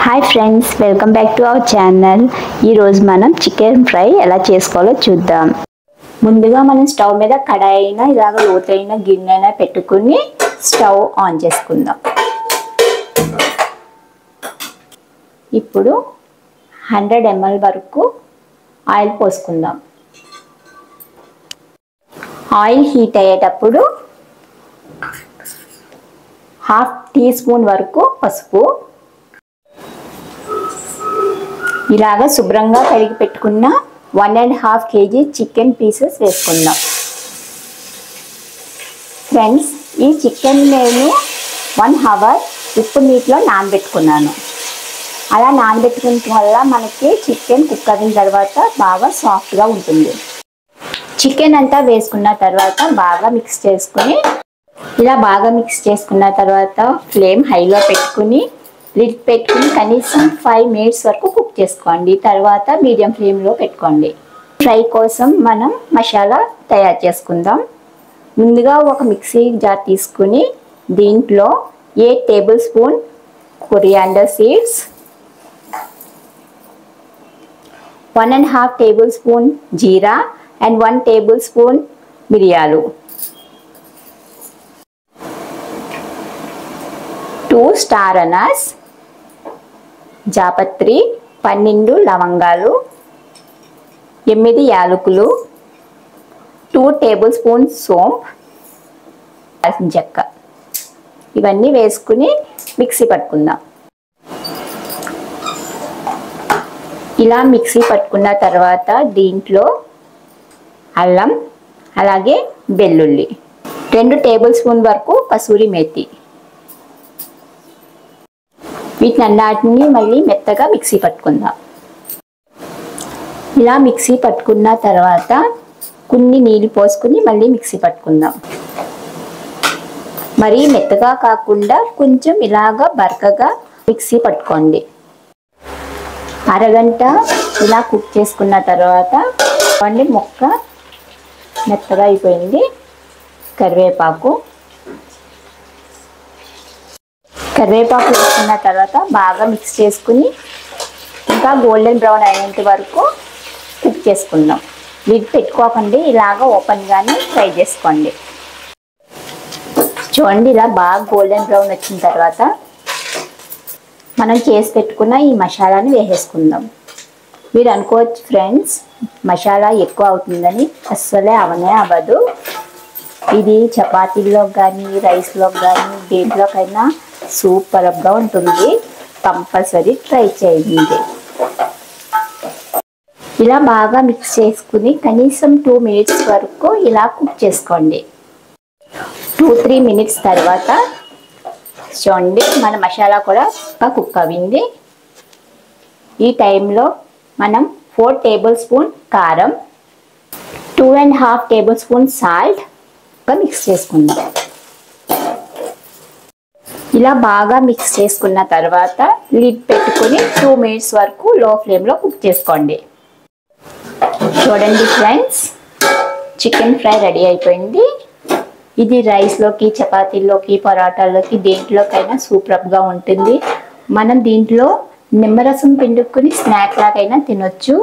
Hi friends, welcome back to our channel. ఈరోజు మనం chicken fry ఎలా చేసుకోవాలో చూద్దాం. ముందుగా మనం స్టవ్ మీద కడాయి అయినా ఇలాగ లోతైన గిన్నె పెట్టుకుని స్టవ్ ఆన్ చేసుకుందాం. ఇప్పుడు 100 ml వరకు ఆయిల్ పోసుకుందాం. ఆయిల్ హీట్ అయ్యేటప్పుడు 1/2 టీ స్పూన్ వరకు పసుపు, ఇలాగ శుభ్రంగా కడిగి పెట్టుకున్న 1.5 kg చికెన్ పీసెస్ వేసుకుందాం. ఫ్రెండ్స్, ఈ చికెన్ నేను 1 అవర్ ఉప్పు నీటిలో నానబెట్టుకున్నాను. అలా నానబెట్టుకోవడం వల్ల మనకి చికెన్ కుక్ అయిన తర్వాత బాగా సాఫ్ట్గా ఉంటుంది. చికెన్ అంతా వేసుకున్న తర్వాత బాగా మిక్స్ చేసుకుని ఇలా బాగా మిక్స్ చేసుకున్న తర్వాత ఫ్లేమ్ హైలో పెట్టుకుని లిడ్ పెట్టుకుని కనీసం 5 minutes వరకు కుక్ చేసుకోండి. తర్వాత మీడియం ఫ్లేమ్లో పెట్టుకోండి. ఫ్రై కోసం మనం మసాలా తయారు చేసుకుందాం. ముందుగా ఒక మిక్సీ జార్ తీసుకుని దీంట్లో 8 tablespoons coriander seeds, 1.5 tablespoons jeera and 1 tablespoon మిరియాలు, 2 స్టార్ అనాస్, జాపత్రి, 12 లవంగాలు, 8 యాలకులు, 2 tablespoons సోంపు, దాల్చిన చెక్క, ఇవన్నీ వేసుకుని మిక్సీ పట్టుకుందాం. ఇలా మిక్సీ పట్టుకున్న తర్వాత దీంట్లో అల్లం, అలాగే వెల్లుల్లి, 2 tablespoons వరకు కసూరి మేతి, వీటినన్నిటిని మళ్ళీ మెత్తగా మిక్సీ పట్టుకుందాం. ఇలా మిక్సీ పట్టుకున్న తర్వాత కొన్ని నీళ్ళు పోసుకుని మళ్ళీ మిక్సీ పట్టుకుందాం. మరీ మెత్తగా కాకుండా కొంచెం ఇలాగా బరకగా మిక్సీ పట్టుకోండి. అరగంట ఇలా కుక్ చేసుకున్న తర్వాత ముక్క మెత్తగా అయిపోయింది. కరివేపాకు వేసుకున్న తర్వాత బాగా మిక్స్ చేసుకుని ఇంకా గోల్డెన్ బ్రౌన్ అయ్యేంత వరకు కుక్ చేసుకుందాం. లిడ్ పెట్టుకోకండి, ఇలాగ ఓపెన్గానే ఫ్రై చేసుకోండి. చూడండి, ఇలా బాగా గోల్డెన్ బ్రౌన్ వచ్చిన తర్వాత మనం చేసి పెట్టుకున్న ఈ మసాలాని వేసేసుకుందాం. మీరు అనుకోవచ్చు ఫ్రెండ్స్, మసాలా ఎక్కువ అవుతుందని. అస్సలే అవ్వదు. ఇది చపాతీలో కానీ రైస్లో కానీ దేంట్లోకైనా సూపర్గా ఉంటుంది. కంపల్సరీ ట్రై చేయండి. ఇలా బాగా మిక్స్ చేసుకుని కనీసం 2 minutes వరకు ఇలా కుక్ చేసుకోండి. 2-3 minutes తర్వాత చూడండి, మన మసాలా కూడా కుక్ అయింది. ఈ టైంలో మనం 4 tablespoons కారం, 2.5 tablespoons సాల్ట్ మిక్స్ చేసుకుందాం. ఇలా బాగా మిక్స్ చేసుకున్న తర్వాత లిడ్ పెట్టుకుని 2 minutes వరకు లో ఫ్లేమ్లో కుక్ చేసుకోండి. చూడండి ఫ్రెండ్స్, చికెన్ ఫ్రై రెడీ అయిపోయింది. ఇది రైస్లోకి, చపాతీల్లోకి, పరాటాల్లోకి దేంట్లోకైనా సూపర్గా ఉంటుంది. మనం దీంట్లో నిమ్మరసం పిండుకొని స్నాక్ లాగైనా తినొచ్చు.